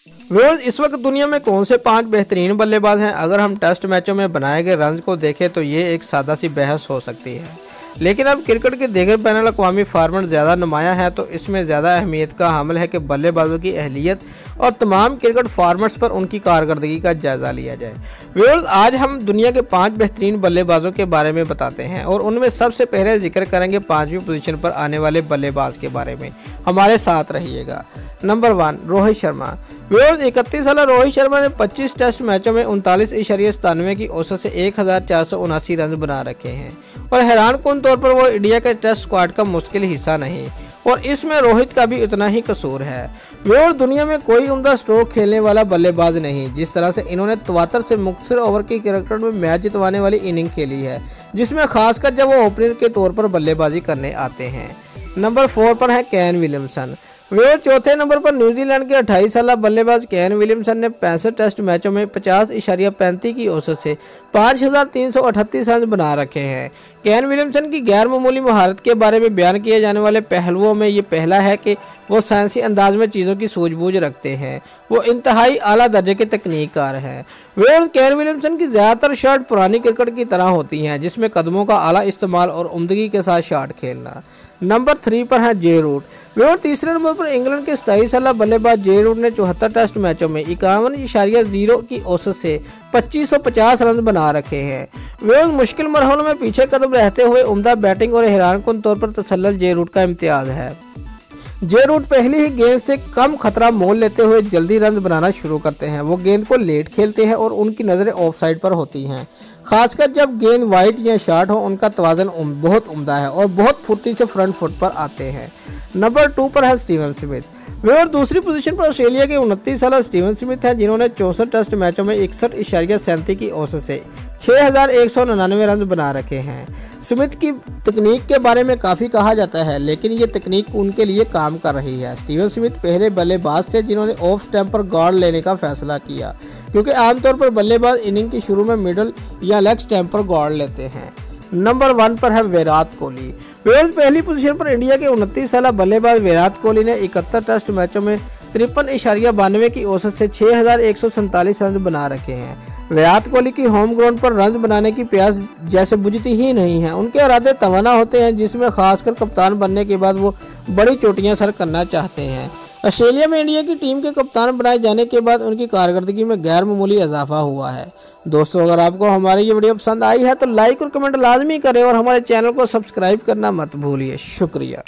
Viewers, इस वक्त दुनिया में कौन से 5 बेहतरीन बल्लेबाज हैं? अगर हम टेस्ट मैचों में बनाए गए रन्स को देखें तो ये एक सादा सी बहस हो सकती है, लेकिन अब क्रिकेट के दीगर बैनुल अक़वामी फॉर्मेट ज़्यादा नुमाया है तो इसमें ज़्यादा अहमियत का हामिल है कि बल्लेबाजों की अहलियत और तमाम क्रिकेट फॉर्मेट्स पर उनकी कारकर्दगी का जायज़ा लिया जाए। व्यूअर्स, आज हम दुनिया के 5 बेहतरीन बल्लेबाजों के बारे में बताते हैं और उनमें सबसे पहले जिक्र करेंगे 5वीं पोजीशन पर आने वाले बल्लेबाज के बारे में। हमारे साथ रहिएगा। नंबर 1, रोहित शर्मा। व्यूअर्स, 31 साल रोहित शर्मा ने 25 टेस्ट मैचों में 39.97 की औसत से 1479 रन बना रखे हैं और हैरान कुन तौर पर वो इंडिया के टेस्ट स्क्वाड का मुश्किल हिस्सा नहीं और इसमें रोहित का भी उतना ही कसूर है। व्यूअर्स, दुनिया में कोई उम्दा स्ट्रोक खेलने वाला बल्लेबाज नहीं जिस तरह से इन्होंने 74 से मुख्तसर ओवर की क्रिकेट में मैच जितवाने वाली इनिंग खेली है, जिसमें खासकर जब वो ओपनर के तौर पर बल्लेबाजी करने आते हैं। नंबर 4 पर है केन विलियमसन। व्यूअर्स, चौथे नंबर पर न्यूजीलैंड के 28 साल बल्लेबाज केन विलियमसन ने 65 टेस्ट मैचों में 50.35 की औसत से 5338 रन बना रखे हैं। केन विलियमसन की गैर मामूली महारत के बारे में बयान किए जाने वाले पहलुओं में ये पहला है कि वो साइंसी अंदाज में चीज़ों की सूझबूझ रखते हैं। वो इंतहाई आला दर्जे के तकनीककार हैं। व्यूअर्स, केन विलियमसन की ज़्यादातर शॉट पुरानी क्रिकेट की तरह होती हैं, जिसमें कदमों का आला इस्तेमाल और उम्दगी के साथ शॉट खेलना। नंबर 3 पर है जे रूट। व्यूअर्स, तीसरे नंबर पर इंग्लैंड के 27 साल बल्लेबाज जे रूट ने 74 टेस्ट मैचों में 51.0 की औसत से 2550 रन बना रखे हैं। व्यूअर्स, मुश्किल मरहलों में पीछे कदम रहते हुए उम्दा बैटिंग और हैरानकुन तौर पर तसल्सल जे रूट का इम्तियाज है। जे रूट पहली ही गेंद से कम खतरा मोल लेते हुए जल्दी रन बनाना शुरू करते हैं। वो गेंद को लेट खेलते हैं और उनकी नज़रें ऑफ साइड पर होती हैं, खासकर जब गेंद वाइड या शॉर्ट हो। उनका तवाज़ुन बहुत उम्दा है और बहुत फुर्ती से फ्रंट फुट पर आते हैं। नंबर 2 पर है स्टीवन स्मिथ। व्यूअर्स, दूसरी पोजीशन पर ऑस्ट्रेलिया के 29 साल स्टीवन स्मिथ हैं, जिन्होंने 64 टेस्ट मैचों में 61.37 की औसत से 6199 रन बना रखे हैं। स्मिथ की तकनीक के बारे में काफ़ी कहा जाता है, लेकिन ये तकनीक उनके लिए काम कर रही है। स्टीवन स्मिथ पहले बल्लेबाज थे जिन्होंने ऑफ स्टंप पर गार्ड लेने का फैसला किया, क्योंकि आमतौर पर बल्लेबाज इनिंग के शुरू में मिडल या लेग स्टंप पर गार्ड लेते हैं। नंबर 1 पर है विराट कोहली। व्यूअर्स, पहली पोजीशन पर इंडिया के 29 साल बल्लेबाज विराट कोहली ने 71 टेस्ट मैचों में 53.92 की औसत से 6147 रन बना रखे हैं। विराट कोहली की होम ग्राउंड पर रन बनाने की प्यास जैसे बुझती ही नहीं है। उनके इरादे तवाना होते हैं, जिसमें खासकर कप्तान बनने के बाद वो बड़ी चोटियां सर करना चाहते हैं। ऑस्ट्रेलिया में इंडिया की टीम के कप्तान बनाए जाने के बाद उनकी कारकर्दगी में गैर मामूली इजाफा हुआ है। दोस्तों, अगर आपको हमारी ये वीडियो पसंद आई है तो लाइक और कमेंट लाजमी करें और हमारे चैनल को सब्सक्राइब करना मत भूलिए। शुक्रिया।